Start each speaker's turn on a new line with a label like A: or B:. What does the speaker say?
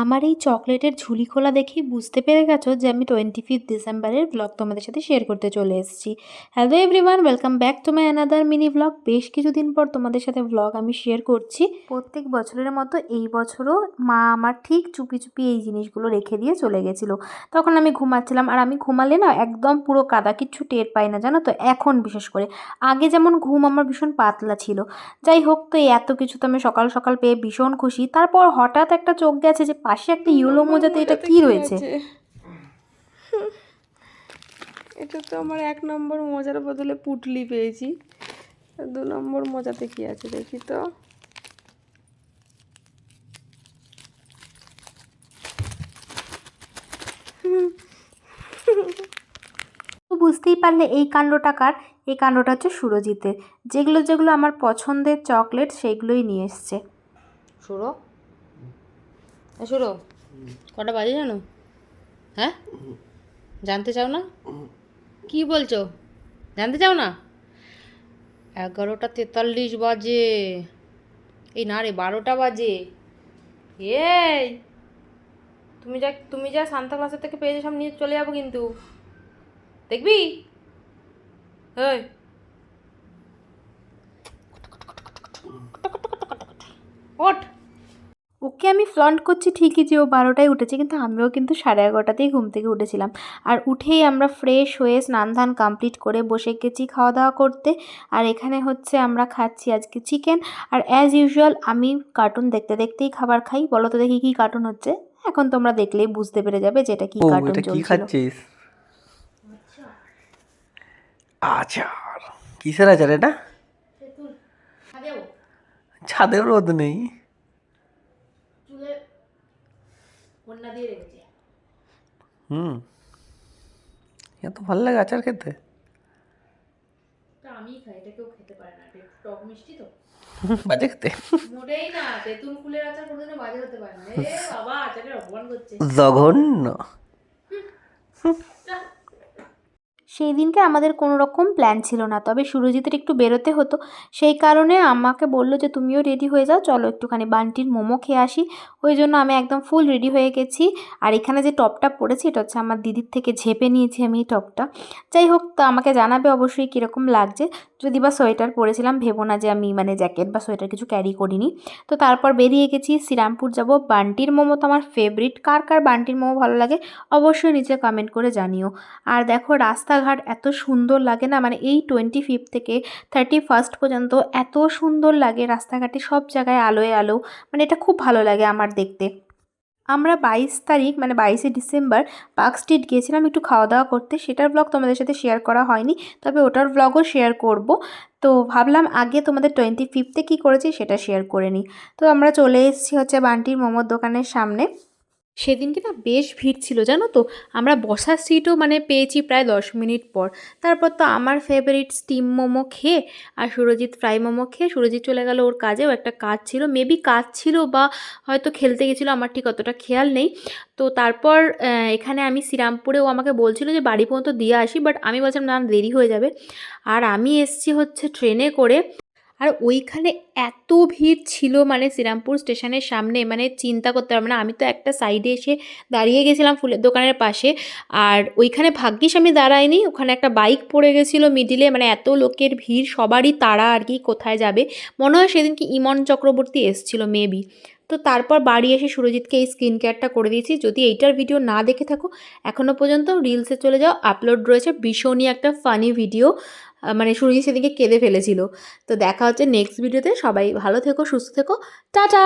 A: আমার এই চকলেটের ঝুলি খোলা দেখেই বুঝতে পেরে গেছো যে আমি 25 ডিসেম্বরের ব্লগ তোমাদের সাথে শেয়ার করতে চলে এসেছি। Hello everyone, welcome back to my another mini blog. বেশ কিছুদিন পর তোমাদের সাথে ব্লগ আমি শেয়ার করছি। প্রত্যেক বছরের মতো এই বছরও মা আমার ঠিক চুপি চুপি এই জিনিসগুলো রেখে দিয়ে চলে গেছিলো। তখন আমি ঘুমাচ্ছিলাম, আর আমি ঘুমালে না একদম পুরো কাদা, কিচ্ছু টের পাই না জানো তো। এখন বিশেষ করে, আগে যেমন ঘুম আমার ভীষণ পাতলা ছিল। যাই হোক, তো এই এত কিছু তো আমি সকাল সকাল পেয়ে ভীষণ খুশি। তারপর হঠাৎ একটা চোখ গেছে যে পাশে একটা ইয়েলো মোজাতে এটা কি রয়েছে।
B: এটা তো আমার 1 নম্বর মোজার বদলে পুটলি পেয়েছি। 2 নম্বর মোজাতে কি আছে দেখি তো।
A: তো বুঝতেই পারলে এই কাণ্ডটা কার। এই কাণ্ডটা হচ্ছে সুরজিতের। যেগুলো যেগুলো আমার পছন্দের চকলেট সেইগুলোই নিয়ে এসছে।
C: সুরো, সুরো, কটা বাজে জানো? হ্যাঁ, জানতে চাও না? কি বলছো, জানতে চাও না? 11টা 43 বাজে। এই না রে, 12টা বাজে। এই তুমি যা সান্তা ক্লাসের থেকে পেয়েছো সব নিয়ে চলে যাবো কিন্তু, দেখবি? এই ওঠ।
A: ওকে আমি ফ্লন্ট করছি ঠিকই যে ও 12টায় উঠেছে, কিন্তু আমিও কিন্তু 11:30তেই ঘুম থেকে উঠেছিলাম। আর উঠেই আমরা ফ্রেশ হয়ে স্নান ধান কমপ্লিট করে বসে গেছি খাওয়া দাওয়া করতে। আর এখানে হচ্ছে আমরা খাচ্ছি আজকে চিকেন। আর অ্যাজ ইউজুয়াল আমি কার্টুন দেখতে দেখতেই খাবার খাই। বলো তো দেখি কী কার্টুন হচ্ছে। এখন তোমরা দেখলেই বুঝতে পেরে যাবে যে এটা কী কার্টুন
D: এটা কি
A: চলছিল।
D: খাচ্ছিস? আচার? কিসের আচার এটা? ছাদেও রোদ নেই। এত ভালো লাগে আচার খেতে?
C: আমি খাই, এটা কেউ খেতে পারে না, এটা টক মিষ্টি তো।
D: বাজে খেতে?
C: মোটেই না, তেঁতুল ফুলের আচার কোনোদিনও বাজে হতে পারে না। এ বাবা, আচারের অপমান করছে।
D: জঘন্য।
A: সেই দিনকে আমাদের কোনো রকম প্ল্যান ছিল না, তবে সুরজিতের একটু বেরোতে হতো। সেই কারণে আমাকে বললো যে তুমিও রেডি হয়ে যাও, চলো একটুখানি বান্টির মোমো খেয়ে আসি। ওই জন্য আমি একদম ফুল রেডি হয়ে গেছি। আর এখানে যে টপটা পরেছি এটা হচ্ছে আমার দিদির থেকে ঝেপে নিয়েছি আমি এই টপটা। যাই হোক, তো আমাকে জানাবে অবশ্যই কীরকম লাগছে। যদি বা সোয়েটার পরেছিলাম, ভেবো না যে আমি মানে জ্যাকেট বা সোয়েটার কিছু ক্যারি করিনি। তো তারপর বেরিয়ে গেছি, শ্রীরামপুর যাব। বান্টির মোমো তো আমার ফেভারিট। কার কার বান্টির মোমো ভালো লাগে অবশ্যই নিচে কমেন্ট করে জানিও। আর দেখো, রাস্তাঘাট এত সুন্দর লাগে না, মানে এই 25 থেকে 31 পর্যন্ত এত সুন্দর লাগে রাস্তাঘাটে, সব জায়গায় আলোয় আলো। মানে এটা খুব ভালো লাগে আমার দেখতে। আমরা 22 তারিখ মানে 22শে ডিসেম্বর পার্ক স্ট্রিট গিয়েছিলাম একটু খাওয়া দাওয়া করতে। সেটার ব্লগ তোমাদের সাথে শেয়ার করা হয়নি, তবে ওটার ব্লগও শেয়ার করব। তো ভাবলাম আগে তোমাদের 25-এ কী করেছি সেটা শেয়ার করে নিই। তো আমরা চলে এসেছি হচ্ছে বান্টির মোমোর দোকানের সামনে। সেদিনকে না বেশ ভিড় ছিল জানো তো। আমরা বসার সিটও মানে পেয়েছি প্রায় 10 মিনিট পর। তারপর তো আমার ফেভারিট স্টিম মোমো খেয়ে আর সুরজিৎ ফ্রাই মোমো খেয়ে সুরজিৎ চলে গেল ওর কাজেও। একটা কাজ ছিল, মেবি কাজ ছিল বা হয়তো খেলতে গেছিলো, আমার ঠিক অতটা খেয়াল নেই। তো তারপর এখানে আমি শ্রীরামপুরেও আমাকে বলছিল যে বাড়ি পর্যন্ত দিয়ে আসি, বাট আমি বলছিলাম না, দেরি হয়ে যাবে। আর আমি এসছি হচ্ছে ট্রেনে করে। আর ওইখানে এত ভিড় ছিল মানে শ্রীরামপুর স্টেশনের সামনে, মানে চিন্তা করতে পারবে না। আমি তো একটা সাইডে এসে দাঁড়িয়ে গেছিলাম ফুলের দোকানের পাশে। আর ওইখানে ভাগ্যিস আমি দাঁড়াইনি, ওখানে একটা বাইক পড়ে গেছিলো মিডিলে। মানে এত লোকের ভিড়, সবারই তাড়া আর কি কোথায় যাবে। মনে হয় সেদিনকে ইমন চক্রবর্তী এসেছিল মেবি। তো তারপর বাড়ি এসে সুরজিৎকে এই স্কিন কেয়ারটা করে দিয়েছি। যদি এইটার ভিডিও না দেখে থাকো এখনও পর্যন্ত, রিলসে চলে যাও, আপলোড রয়েছে ভীষণই একটা ফানি ভিডিও। মানে সুরজিৎ সেদিনকে কেঁদে ফেলেছিল। তো দেখা হচ্ছে নেক্সট ভিডিওতে। সবাই ভালো থেকো, সুস্থ থেকো, টাটা।